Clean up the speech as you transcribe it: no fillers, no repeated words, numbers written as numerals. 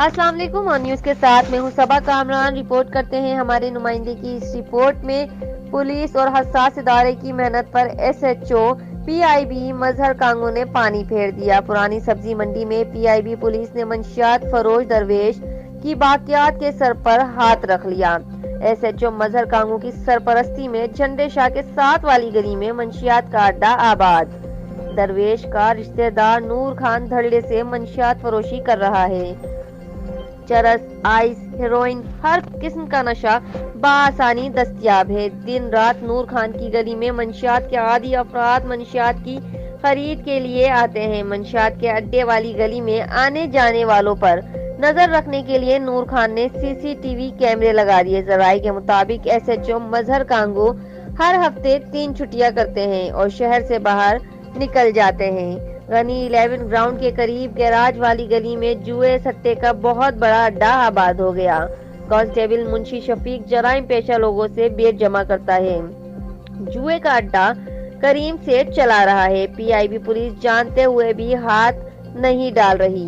अस्सलाम वालेकुम। और न्यूज के साथ मैं हूं सबा कामरान। रिपोर्ट करते हैं हमारे नुमाइंदे की इस रिपोर्ट में। पुलिस और हसास इदारे की मेहनत पर SHO PIB मजहर कांगो ने पानी फेर दिया। पुरानी सब्जी मंडी में PIB पुलिस ने मंशियात फरोश दरवेश की बाकियात के सर पर हाथ रख लिया। SHO मजहर कांगो की सरपरस्ती में झंडे शाह के साथ वाली गली में मंशियात का अड्डा आबाद। दरवेश का रिश्तेदार नूर खान धड़ल्ले से मंशियात फरोशी कर रहा है। चरस, आइस, हेरोइन, हर किस्म का नशा बआसानी दस्तयाब है। दिन रात नूर खान की गली में मंशियात के आदी अफराद मंशियात की खरीद के लिए आते हैं। मंशियात के अड्डे वाली गली में आने जाने वालों पर नजर रखने के लिए नूर खान ने CCTV कैमरे लगा दिए। जराये के मुताबिक SHO मजहर कांगो हर हफ्ते 3 छुट्टियां करते हैं और शहर से बाहर निकल जाते हैं। गनी 11 ग्राउंड के करीब गैराज वाली गली में जुए सट्टे का बहुत बड़ा अड्डा आबाद हो गया। कांस्टेबल मुंशी शफीक जराइम पेशा लोगों से बेट जमा करता है। जुए का अड्डा करीम से चला रहा है। PIB पुलिस जानते हुए भी हाथ नहीं डाल रही।